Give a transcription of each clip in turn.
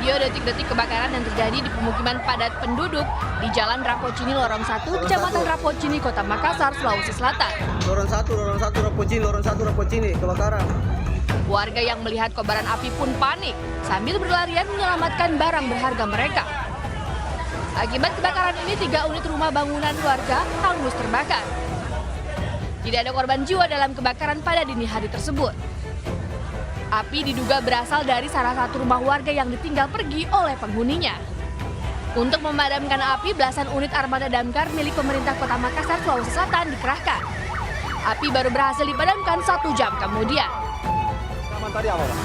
video detik-detik kebakaran yang terjadi di pemukiman padat penduduk di Jalan Rapocini Lorong 1, Kecamatan Rapocini, Kota Makassar, Sulawesi Selatan. Lorong 1 Rapocini, kebakaran. Warga yang melihat kobaran api pun panik sambil berlarian menyelamatkan barang berharga mereka. Akibat kebakaran ini, 3 unit rumah bangunan warga hangus terbakar. Tidak ada korban jiwa dalam kebakaran pada dini hari tersebut. Api diduga berasal dari salah satu rumah warga yang ditinggal pergi oleh penghuninya. Untuk memadamkan api, belasan unit armada damkar milik pemerintah Kota Makassar, Sulawesi Selatan dikerahkan. Api baru berhasil dipadamkan 1 jam kemudian. Tadi apa, Pak?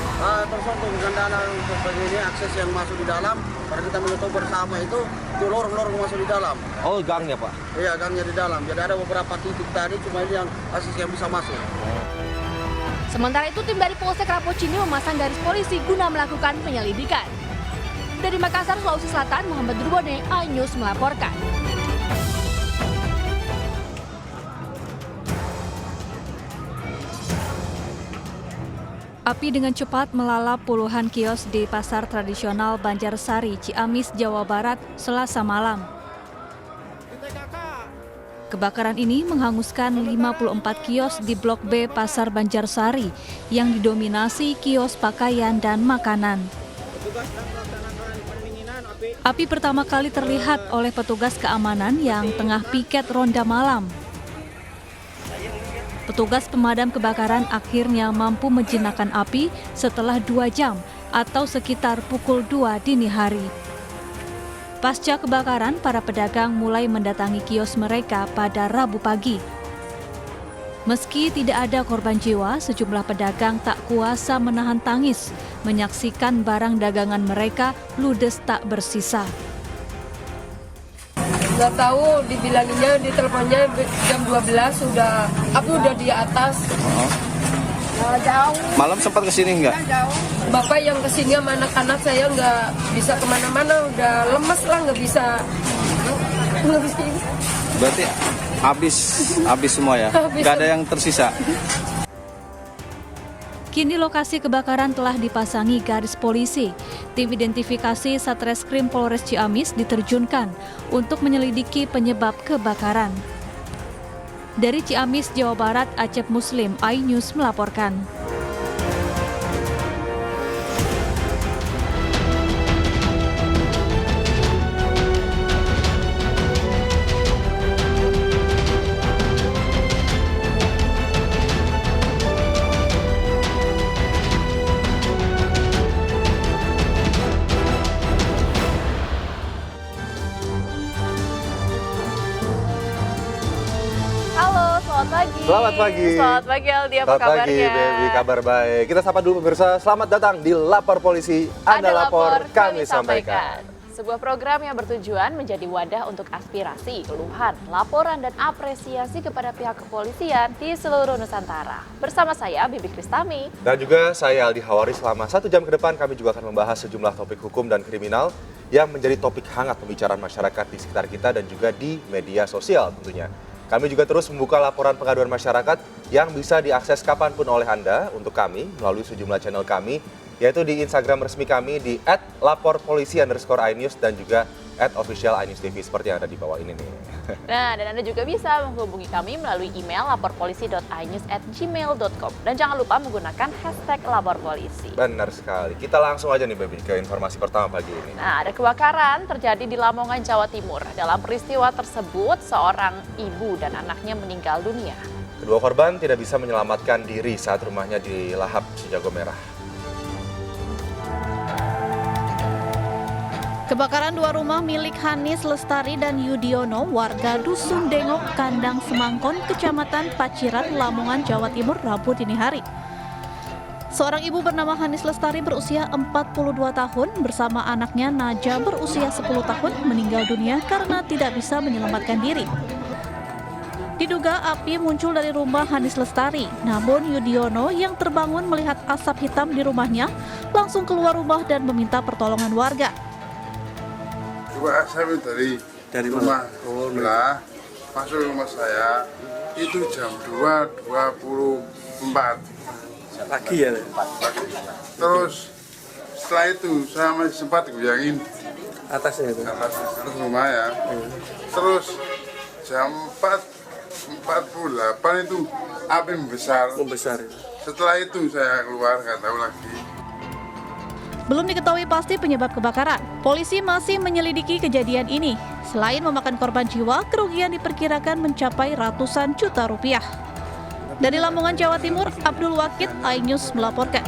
Tersontok kendala untuk begini akses yang masuk di dalam. Karena kita menutup bersama itu lorong-lorong masuk di dalam. Oh, gangnya, Pak? Iya, gangnya di dalam. Jadi ada beberapa titik tadi, cuma ini yang akses yang bisa masuk. Sementara itu, tim dari Polsek Rapocini memasang garis polisi guna melakukan penyelidikan. Dari Makassar, Sulawesi Selatan, Muhammad Durbone, iNews melaporkan. Api dengan cepat melalap puluhan kios di pasar tradisional Banjarsari, Ciamis, Jawa Barat, Selasa malam. Kebakaran ini menghanguskan 54 kios di Blok B Pasar Banjarsari yang didominasi kios pakaian dan makanan. Api pertama kali terlihat oleh petugas keamanan yang tengah piket ronda malam. Petugas pemadam kebakaran akhirnya mampu menjinakkan api setelah 2 jam atau sekitar pukul 2 dini hari. Pasca kebakaran, para pedagang mulai mendatangi kios mereka pada Rabu pagi. Meski tidak ada korban jiwa, sejumlah pedagang tak kuasa menahan tangis menyaksikan barang dagangan mereka ludes tak bersisa. Nggak tahu, dibilanginnya di teleponnya jam 12 api udah di atas. Jauh. Malam sempat kesini nggak? Jauh. Bapak yang kesini sama anak-anak saya nggak bisa kemana-mana, udah lemes lah, nggak bisa. Berarti habis semua ya? Nggak ada yang tersisa? Kini lokasi kebakaran telah dipasangi garis polisi. Tim identifikasi Satreskrim Polres Ciamis diterjunkan untuk menyelidiki penyebab kebakaran. Dari Ciamis, Jawa Barat, Acep Muslim, iNews melaporkan. Selamat pagi. Selamat pagi Aldi, apa kabarnya? Selamat pagi, Baby, kabar baik. Kita sapa dulu pemirsa, selamat datang di Lapor Polisi. Anda lapor, kami sampaikan. Sebuah program yang bertujuan menjadi wadah untuk aspirasi, keluhan, laporan, dan apresiasi kepada pihak kepolisian di seluruh Nusantara. Bersama saya, Bibi Kristami. Dan juga saya Aldi Hawari. Selama 1 jam ke depan kami juga akan membahas sejumlah topik hukum dan kriminal yang menjadi topik hangat pembicaraan masyarakat di sekitar kita dan juga di media sosial tentunya. Kami juga terus membuka laporan pengaduan masyarakat yang bisa diakses kapanpun oleh Anda untuk kami melalui sejumlah channel kami, yaitu di Instagram resmi kami di @laporpolisi_inews dan juga @official_inews_tv seperti yang ada di bawah ini nih. Nah, dan Anda juga bisa menghubungi kami melalui email laporpolisi.inews@gmail.com. Dan jangan lupa menggunakan hashtag laporpolisi. Benar sekali. Kita langsung aja nih, Baby, ke informasi pertama pagi ini. Nah, ada kebakaran terjadi di Lamongan, Jawa Timur. Dalam peristiwa tersebut, seorang ibu dan anaknya meninggal dunia. Kedua korban tidak bisa menyelamatkan diri saat rumahnya dilahap sejago merah. Kebakaran 2 rumah milik Hanis Lestari dan Yudiono, warga Dusun Dengok, Kandang Semangkon, Kecamatan Paciran, Lamongan, Jawa Timur, Rabu dini hari. Seorang ibu bernama Hanis Lestari berusia 42 tahun bersama anaknya Naja berusia 10 tahun meninggal dunia karena tidak bisa menyelamatkan diri. Diduga api muncul dari rumah Hanis Lestari, namun Yudiono yang terbangun melihat asap hitam di rumahnya langsung keluar rumah dan meminta pertolongan warga. Coba asap dari rumah sebelah masuk rumah saya itu jam 2.24 Pagi ya? terus Setelah itu saya masih sempat goyangin Atasnya itu. atas rumah ya. Terus jam 4.48 itu api membesar. Setelah itu saya keluar, nggak tahu lagi. Belum diketahui pasti penyebab kebakaran. Polisi masih menyelidiki kejadian ini. Selain memakan korban jiwa, kerugian diperkirakan mencapai ratusan juta rupiah. Dari Lamongan, Jawa Timur, Abdul Wakid, iNews melaporkan.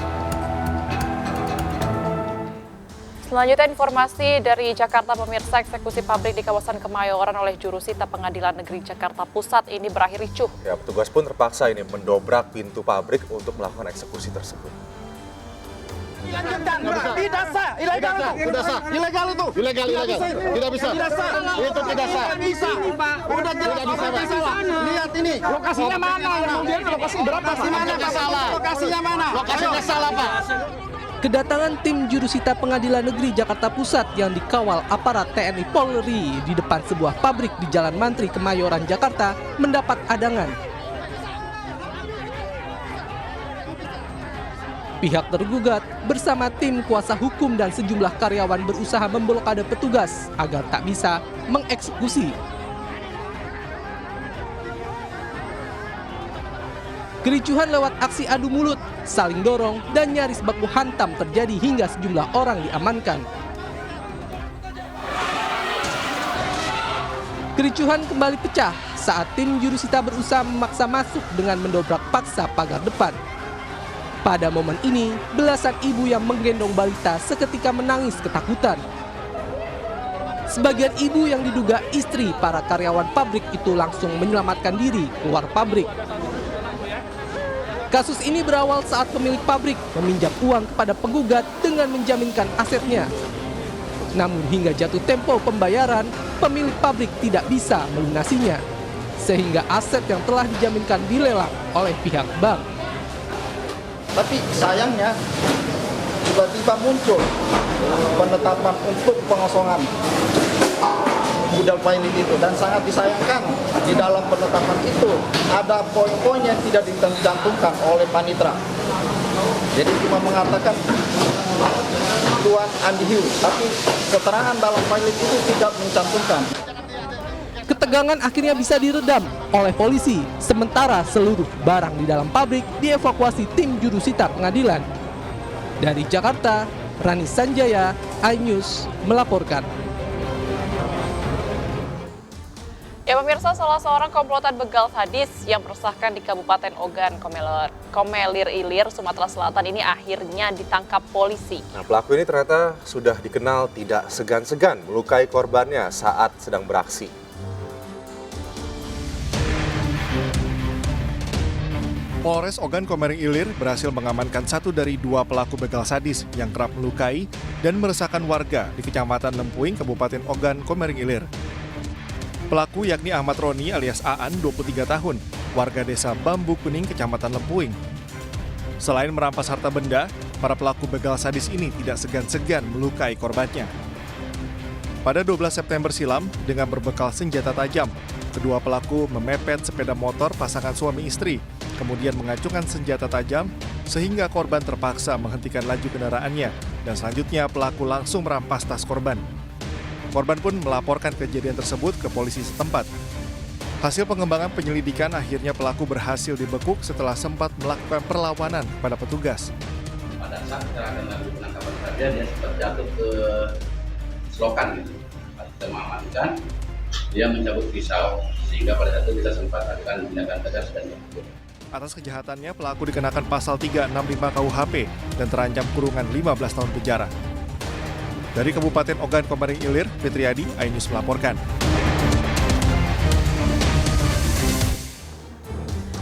Selanjutnya informasi dari Jakarta, pemirsa. Eksekusi pabrik di kawasan Kemayoran oleh jurusita Pengadilan Negeri Jakarta Pusat ini berakhir ricuh. Ya, petugas pun terpaksa ini mendobrak pintu pabrik untuk melakukan eksekusi tersebut. Tidak sah, ilegal itu. Tidak bisa. Itu tidak sah. Udah jelas tidak salah. Lihat ini. Lokasinya mana? Kemudian lokasi berapa? Lokasinya mana? Lokasinya salah, Pak. Kedatangan tim jurusita Pengadilan Negeri Jakarta Pusat yang dikawal aparat TNI Polri di depan sebuah pabrik di Jalan Mantri, Kemayoran, Jakarta mendapat adangan. Pihak tergugat bersama tim kuasa hukum dan sejumlah karyawan berusaha memblokade petugas agar tak bisa mengeksekusi. Kericuhan lewat aksi adu mulut, saling dorong, dan nyaris baku hantam terjadi hingga sejumlah orang diamankan. Kericuhan kembali pecah saat tim jurusita berusaha memaksa masuk dengan mendobrak paksa pagar depan. Pada momen ini, belasan ibu yang menggendong balita seketika menangis ketakutan. Sebagian ibu yang diduga istri para karyawan pabrik itu langsung menyelamatkan diri keluar pabrik. Kasus ini berawal saat pemilik pabrik meminjam uang kepada penggugat dengan menjaminkan asetnya. Namun hingga jatuh tempo pembayaran, pemilik pabrik tidak bisa melunasinya, sehingga aset yang telah dijaminkan dilelang oleh pihak bank. Tapi sayangnya tiba-tiba muncul penetapan untuk pengosongan gudang pilot itu, dan sangat disayangkan di dalam penetapan itu ada poin-poin yang tidak dicantumkan oleh panitra. Jadi cuma mengatakan Tuan Andi Hiu, tapi keterangan dalam pilot itu tidak mencantumkan. Ketegangan akhirnya bisa diredam oleh polisi, sementara seluruh barang di dalam pabrik dievakuasi tim jurusita pengadilan. Dari Jakarta, Rani Sanjaya, iNews melaporkan. Ya pemirsa, salah seorang komplotan begal sadis yang meresahkan di Kabupaten Ogan Komelir Ilir, Sumatera Selatan ini akhirnya ditangkap polisi. Nah, pelaku ini ternyata sudah dikenal tidak segan-segan melukai korbannya saat sedang beraksi. Polres Ogan Komering Ilir berhasil mengamankan satu dari dua pelaku begal sadis yang kerap melukai dan meresahkan warga di Kecamatan Lempuing, Kabupaten Ogan Komering Ilir. Pelaku yakni Ahmad Roni alias Aan, 23 tahun, warga desa Bambu Kuning, Kecamatan Lempuing. Selain merampas harta benda, para pelaku begal sadis ini tidak segan-segan melukai korbannya. Pada 12 September silam, dengan berbekal senjata tajam, kedua pelaku memepet sepeda motor pasangan suami istri, kemudian mengacungkan senjata tajam sehingga korban terpaksa menghentikan laju kendaraannya, dan selanjutnya pelaku langsung merampas tas korban. Korban pun melaporkan kejadian tersebut ke polisi setempat. Hasil pengembangan penyelidikan akhirnya pelaku berhasil dibekuk setelah sempat melakukan perlawanan pada petugas. Pada saat kita akan melakukan penangkapan saja, dia sempat jatuh ke selokan gitu. Kita mengamankan, dia mencabut pisau, sehingga pada saat itu kita sempat akan tindakan tegas dan dibekuk. Atas kejahatannya, pelaku dikenakan pasal 365 KUHP dan terancam kurungan 15 tahun penjara. Dari Kabupaten Ogan Komering Ilir, Fitriadi, iNews melaporkan.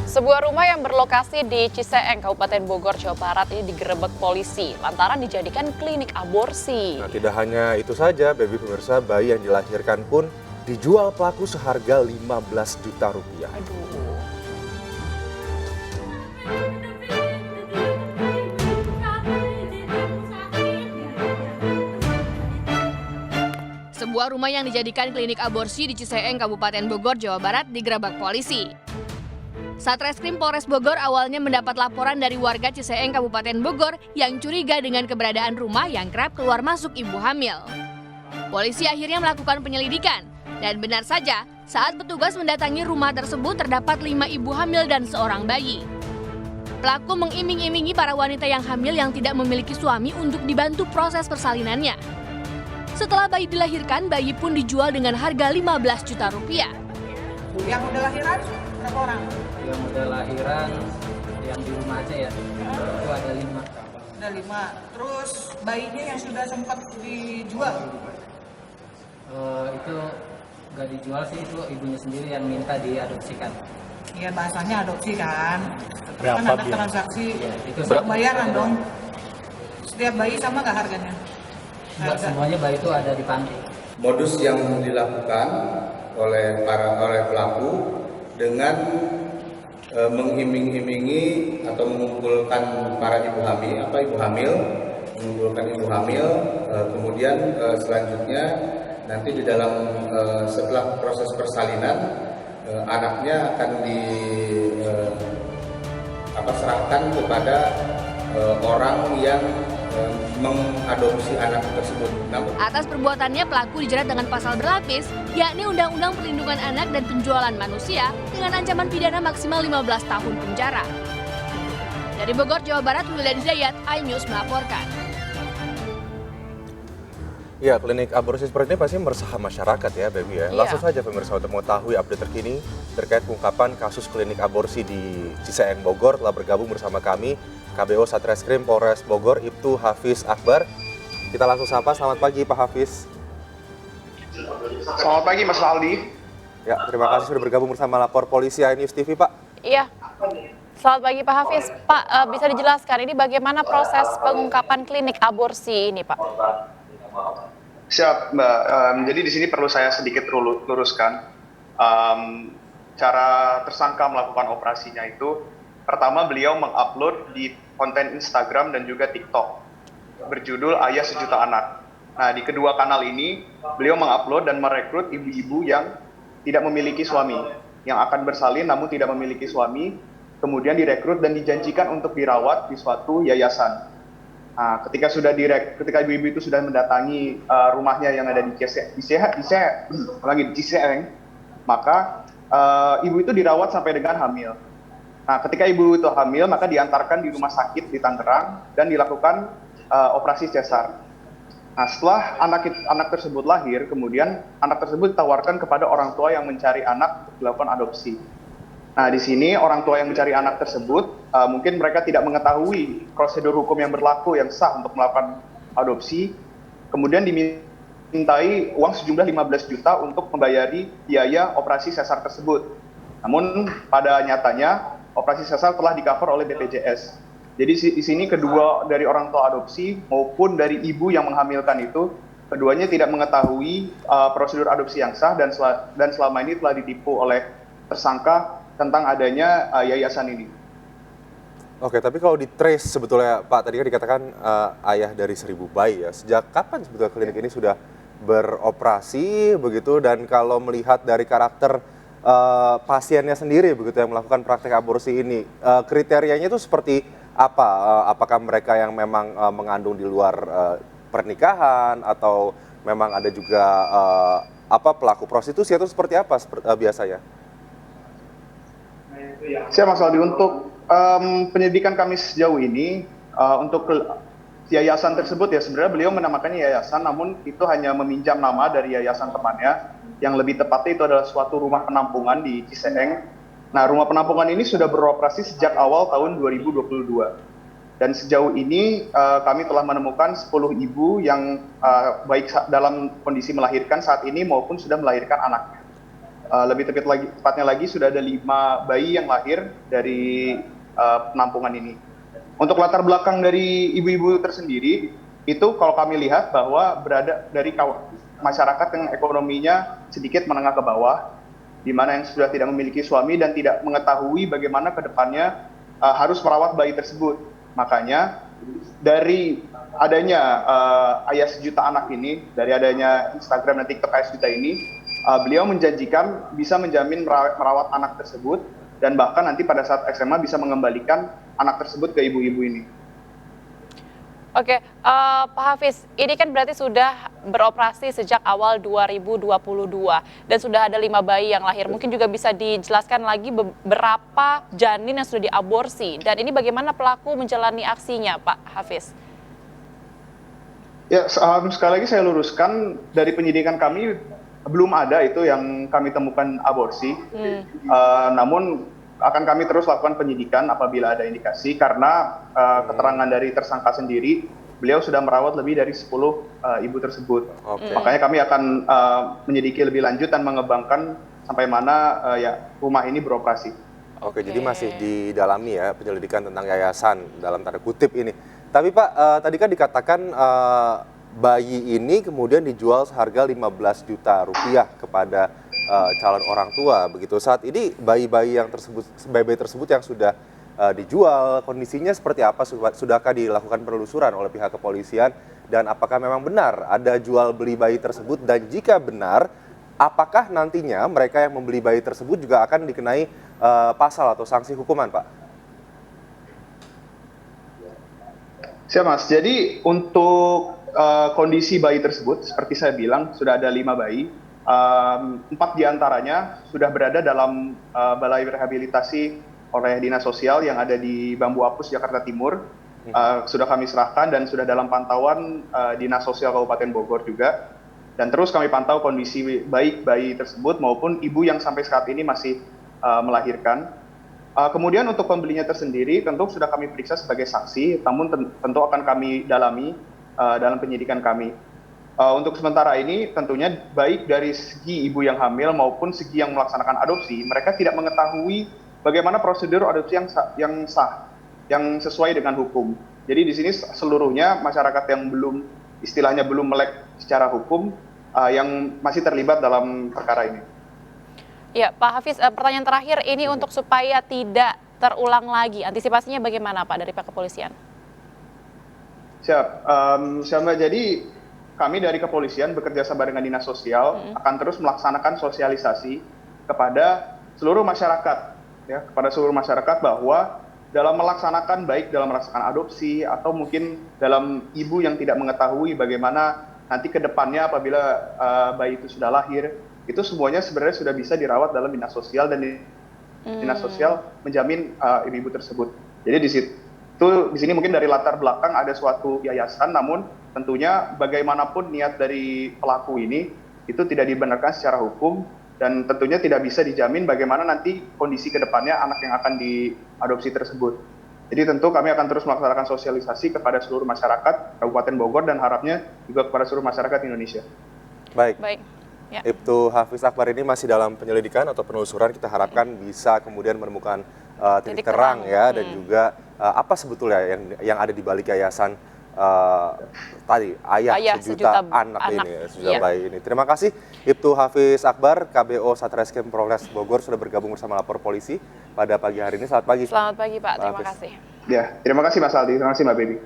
Sebuah rumah yang berlokasi di Ciseeng, Kabupaten Bogor, Jawa Barat ini digerebek polisi lantaran dijadikan klinik aborsi. Nah, tidak hanya itu saja, baby pemirsa, bayi yang dilahirkan pun dijual pelaku seharga 15 juta rupiah. Aduh. Sebuah rumah yang dijadikan klinik aborsi di Ciseeng, Kabupaten Bogor, Jawa Barat digerebek polisi. Satreskrim Polres Bogor awalnya mendapat laporan dari warga Ciseeng, Kabupaten Bogor yang curiga dengan keberadaan rumah yang kerap keluar masuk ibu hamil. Polisi akhirnya melakukan penyelidikan, dan benar saja saat petugas mendatangi rumah tersebut terdapat 5 ibu hamil dan seorang bayi. Pelaku mengiming-imingi para wanita yang hamil yang tidak memiliki suami untuk dibantu proses persalinannya. Setelah bayi dilahirkan, bayi pun dijual dengan harga 15 juta rupiah. Yang udah lahiran berapa orang? Yang udah lahiran yang di rumah aja ya, itu ada 5. Ada 5. Terus bayinya yang sudah sempat dijual? Itu nggak dijual sih, itu ibunya sendiri yang minta diadopsikan. Iya, bahasanya adopsi kan. Berapa Kan ada biaya? transaksi Ya, itu pembayaran dong. Setiap bayi sama nggak harganya? Nggak semuanya bayi itu ada di panti. Modus yang dilakukan oleh pelaku dengan mengiming-imingi atau mengumpulkan para ibu hamil, kemudian selanjutnya nanti di dalam setelah proses persalinan anaknya akan serahkan kepada orang yang mengadopsi anak tersebut. Atas perbuatannya, pelaku dijerat dengan pasal berlapis, yakni Undang-Undang Perlindungan Anak dan Penjualan Manusia dengan ancaman pidana maksimal 15 tahun penjara. Dari Bogor, Jawa Barat, Wildadi Zayat, iNews melaporkan. Ya, klinik aborsi seperti ini pasti meresahkan masyarakat ya, Baby ya. Langsung saja pemirsa untuk mengetahui update terkini terkait pengungkapan kasus klinik aborsi di Ciseeng, Bogor telah bergabung bersama kami KBO Satreskrim Polres Bogor, Ibtu Hafiz Akbar. Kita langsung sapa, selamat pagi Pak Hafiz. Selamat pagi Mas Aldi. Ya, terima kasih sudah bergabung bersama lapor polisi iNews TV, Pak. Iya. Selamat pagi Pak Hafiz. Pak, bisa dijelaskan ini bagaimana proses pengungkapan klinik aborsi ini, Pak? Siap, Mbak. Jadi di sini perlu saya sedikit luruskan. Cara tersangka melakukan operasinya itu, pertama beliau mengupload di konten Instagram dan juga TikTok berjudul Ayah Sejuta Anak. Nah, di kedua kanal ini beliau mengupload dan merekrut ibu-ibu yang tidak memiliki suami, yang akan bersalin namun tidak memiliki suami, kemudian direkrut dan dijanjikan untuk dirawat di suatu yayasan. Nah, ketika ibu-ibu itu sudah mendatangi rumahnya yang ada di Ciseeng, maka ibu itu dirawat sampai dengan hamil. Nah, ketika ibu itu hamil, maka diantarkan di rumah sakit di Tangerang dan dilakukan operasi sesar. Nah, setelah anak tersebut lahir, kemudian anak tersebut ditawarkan kepada orang tua yang mencari anak untuk dilakukan adopsi. Nah, di sini orang tua yang mencari anak tersebut mungkin mereka tidak mengetahui prosedur hukum yang berlaku yang sah untuk melakukan adopsi, kemudian dimintai uang sejumlah 15 juta untuk membayari biaya operasi sesar tersebut. Namun pada nyatanya operasi sesar telah di-cover oleh BPJS. Jadi di sini kedua dari orang tua adopsi maupun dari ibu yang menghamilkan itu, keduanya tidak mengetahui prosedur adopsi yang sah dan selama ini telah ditipu oleh tersangka tentang adanya yayasan ini. Oke, tapi kalau di-trace sebetulnya Pak, tadi kan dikatakan ayah dari 1000 bayi ya. Sejak kapan sebetulnya klinik ini sudah beroperasi begitu, dan kalau melihat dari karakter pasiennya sendiri begitu yang melakukan praktek aborsi ini, kriterianya itu seperti apa? Apakah mereka yang memang mengandung di luar pernikahan atau memang ada juga pelaku prostitusi atau seperti apa biasanya? Saya Mas Aldi, untuk penyelidikan kami sejauh ini untuk yayasan tersebut ya, sebenarnya beliau menamakannya yayasan, namun itu hanya meminjam nama dari yayasan temannya. Yang lebih tepatnya itu adalah suatu rumah penampungan di Ciseeng. Nah, rumah penampungan ini sudah beroperasi sejak awal tahun 2022. Dan sejauh ini kami telah menemukan 10 ibu yang baik dalam kondisi melahirkan saat ini maupun sudah melahirkan anaknya. Lebih tepatnya lagi sudah ada 5 bayi yang lahir dari penampungan ini. Untuk latar belakang dari ibu-ibu tersendiri, itu kalau kami lihat bahwa berada dari masyarakat yang ekonominya sedikit menengah ke bawah, di mana yang sudah tidak memiliki suami dan tidak mengetahui bagaimana ke depannya harus merawat bayi tersebut. Makanya dari adanya Ayah Sejuta Anak ini, dari adanya Instagram dan TikTok Ayah Sejuta ini, beliau menjanjikan bisa menjamin merawat anak tersebut dan bahkan nanti pada saat SMA bisa mengembalikan anak tersebut ke ibu-ibu ini. Oke, Pak Hafiz, ini kan berarti sudah beroperasi sejak awal 2022 dan sudah ada 5 bayi yang lahir. Mungkin juga bisa dijelaskan lagi beberapa janin yang sudah diaborsi dan ini bagaimana pelaku menjalani aksinya, Pak Hafiz? Ya, sekali lagi saya luruskan, dari penyidikan kami belum ada itu yang kami temukan aborsi. Namun akan kami terus lakukan penyidikan apabila ada indikasi, karena keterangan dari tersangka sendiri, beliau sudah merawat lebih dari 10 ibu tersebut. Makanya kami akan menyelidiki lebih lanjut dan mengembangkan sampai mana rumah ini beroperasi. Oke, jadi masih didalami ya penyelidikan tentang yayasan dalam tanda kutip ini. Tapi Pak, tadi kan dikatakan bayi ini kemudian dijual seharga 15 juta rupiah kepada calon orang tua begitu. Saat ini bayi-bayi tersebut yang sudah dijual, kondisinya seperti apa? Sudahkah dilakukan penelusuran oleh pihak kepolisian dan apakah memang benar ada jual beli bayi tersebut, dan jika benar, apakah nantinya mereka yang membeli bayi tersebut juga akan dikenai pasal atau sanksi hukuman, Pak? Siap, Mas. Jadi untuk kondisi bayi tersebut, seperti saya bilang, sudah ada 5 bayi. 4 diantaranya sudah berada dalam balai rehabilitasi oleh Dinas Sosial yang ada di Bambu Apus, Jakarta Timur. Sudah kami serahkan dan sudah dalam pantauan Dinas Sosial Kabupaten Bogor juga. Dan terus kami pantau kondisi baik bayi tersebut maupun ibu yang sampai saat ini masih melahirkan. Kemudian untuk pembelinya tersendiri tentu sudah kami periksa sebagai saksi, namun tentu akan kami dalami dalam penyidikan kami. Untuk sementara ini tentunya baik dari segi ibu yang hamil maupun segi yang melaksanakan adopsi, mereka tidak mengetahui bagaimana prosedur adopsi yang sah, yang sesuai dengan hukum. Jadi di sini seluruhnya masyarakat yang istilahnya belum melek secara hukum, yang masih terlibat dalam perkara ini. Ya, Pak Hafiz, pertanyaan terakhir ini untuk supaya tidak terulang lagi, antisipasinya bagaimana Pak dari pihak kepolisian? Siap, jadi kami dari kepolisian bekerja sama dengan Dinas Sosial akan terus melaksanakan sosialisasi kepada seluruh masyarakat, ya, kepada seluruh masyarakat bahwa dalam melaksanakan, baik dalam melaksanakan adopsi atau mungkin dalam ibu yang tidak mengetahui bagaimana nanti ke depannya apabila bayi itu sudah lahir, itu semuanya sebenarnya sudah bisa dirawat dalam Dinas Sosial dan Dinas Sosial menjamin ibu-ibu tersebut. Jadi di sini mungkin dari latar belakang ada suatu yayasan, namun tentunya bagaimanapun niat dari pelaku ini itu tidak dibenarkan secara hukum dan tentunya tidak bisa dijamin bagaimana nanti kondisi ke depannya anak yang akan diadopsi tersebut. Jadi tentu kami akan terus melaksanakan sosialisasi kepada seluruh masyarakat Kabupaten Bogor dan harapnya juga kepada seluruh masyarakat Indonesia. Baik. Ya. Ibtu Hafiz Akbar ini masih dalam penyelidikan atau penelusuran, kita harapkan bisa kemudian menemukan titik terang ya, dan juga apa sebetulnya yang ada di balik yayasan tadi ayah sejuta anak ini, sejuta bayi ini. Terima kasih Ibtu Hafiz Akbar, KBO Satreskrim Polres Bogor sudah bergabung bersama Lapor Polisi pada pagi hari ini. Selamat pagi. Selamat pagi Pak, terima kasih. Ya, terima kasih Mas Aldi, terima kasih Mbak Baby.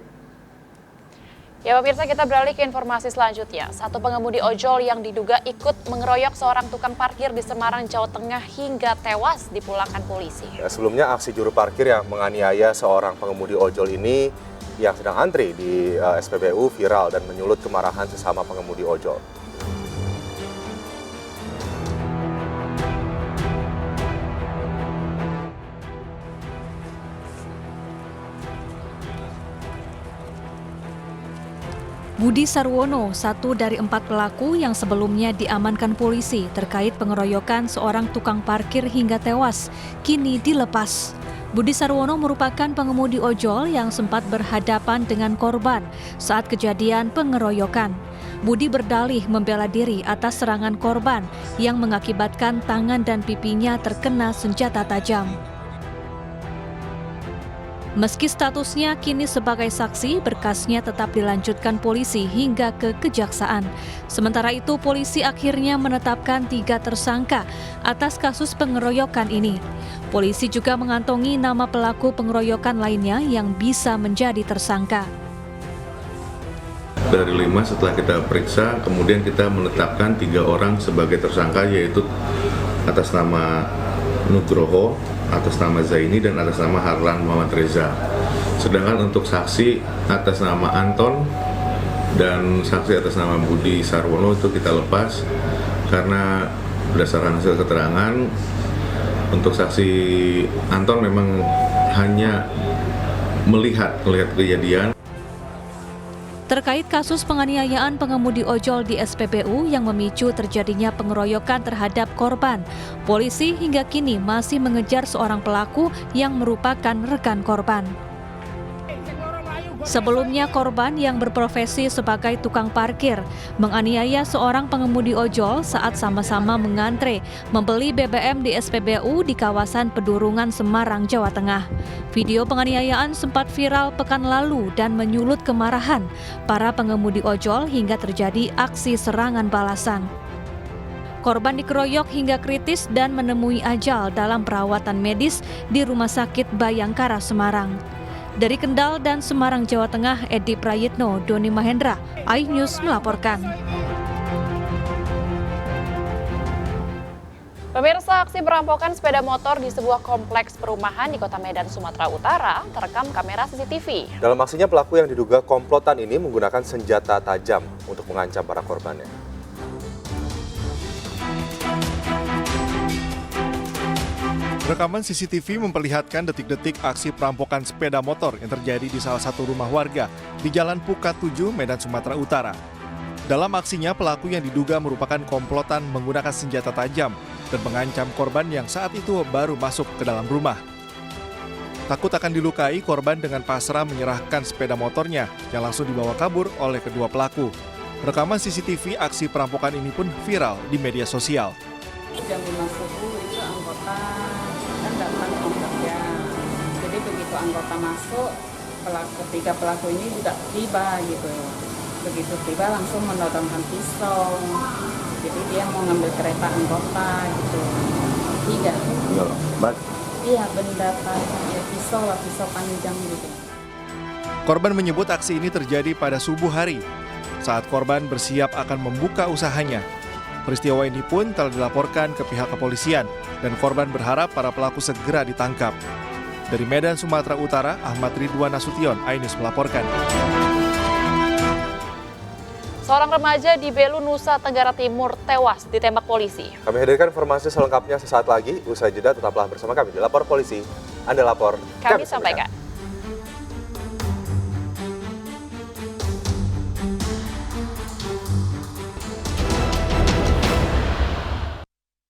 Ya pemirsa, kita beralih ke informasi selanjutnya. Satu pengemudi ojol yang diduga ikut mengeroyok seorang tukang parkir di Semarang, Jawa Tengah hingga tewas dipulangkan polisi. Sebelumnya aksi juru parkir yang menganiaya seorang pengemudi ojol ini yang sedang antri di SPBU viral dan menyulut kemarahan sesama pengemudi ojol. Budi Sarwono, satu dari 4 pelaku yang sebelumnya diamankan polisi terkait pengeroyokan seorang tukang parkir hingga tewas, kini dilepas. Budi Sarwono merupakan pengemudi ojol yang sempat berhadapan dengan korban saat kejadian pengeroyokan. Budi berdalih membela diri atas serangan korban yang mengakibatkan tangan dan pipinya terkena senjata tajam. Meski statusnya kini sebagai saksi, berkasnya tetap dilanjutkan polisi hingga ke kejaksaan. Sementara itu, polisi akhirnya menetapkan 3 tersangka atas kasus pengeroyokan ini. Polisi juga mengantongi nama pelaku pengeroyokan lainnya yang bisa menjadi tersangka. Dari 5 setelah kita periksa, kemudian kita menetapkan 3 orang sebagai tersangka, yaitu atas nama Nugroho, atas nama Zaini dan atas nama Harlan Muhammad Reza. Sedangkan untuk saksi atas nama Anton dan saksi atas nama Budi Sarwono itu kita lepas karena berdasarkan hasil keterangan untuk saksi Anton memang hanya melihat kejadian. Terkait kasus penganiayaan pengemudi ojol di SPBU yang memicu terjadinya pengeroyokan terhadap korban, polisi hingga kini masih mengejar seorang pelaku yang merupakan rekan korban. Sebelumnya korban yang berprofesi sebagai tukang parkir menganiaya seorang pengemudi ojol saat sama-sama mengantre membeli BBM di SPBU di kawasan Pedurungan, Semarang, Jawa Tengah. Video penganiayaan sempat viral pekan lalu dan menyulut kemarahan para pengemudi ojol hingga terjadi aksi serangan balasan. Korban dikeroyok hingga kritis dan menemui ajal dalam perawatan medis di Rumah Sakit Bayangkara, Semarang. Dari Kendal dan Semarang, Jawa Tengah, Edi Prayitno, Doni Mahendra, iNews melaporkan. Pemirsa, aksi perampokan sepeda motor di sebuah kompleks perumahan di Kota Medan, Sumatera Utara terekam kamera CCTV. Dalam aksinya pelaku yang diduga komplotan ini menggunakan senjata tajam untuk mengancam para korbannya. Rekaman CCTV memperlihatkan detik-detik aksi perampokan sepeda motor yang terjadi di salah satu rumah warga di Jalan Pukat 7, Medan, Sumatera Utara. Dalam aksinya, pelaku yang diduga merupakan komplotan menggunakan senjata tajam dan mengancam korban yang saat itu baru masuk ke dalam rumah. Takut akan dilukai, korban dengan pasrah menyerahkan sepeda motornya yang langsung dibawa kabur oleh kedua pelaku. Rekaman CCTV aksi perampokan ini pun viral di media sosial. Jam 5 subuh itu anggota kan datang kompleknya. Jadi begitu anggota masuk, ketiga pelaku ini juga tiba gitu. Begitu tiba langsung menodongkan pisau. Jadi dia mau ngambil kereta anggota gitu. 3. Iya, benda tajam, pisau panjang gitu. Korban menyebut aksi ini terjadi pada subuh hari saat korban bersiap akan membuka usahanya. Peristiwa ini pun telah dilaporkan ke pihak kepolisian dan korban berharap para pelaku segera ditangkap. Dari Medan, Sumatera Utara, Ahmad Ridwan Nasution, iNews melaporkan. Seorang remaja di Belu, Nusa Tenggara Timur tewas ditembak polisi. Kami hadirkan informasi selengkapnya sesaat lagi. Usai jeda tetaplah bersama kami di Lapor Polisi. Anda lapor, kami sampaikan.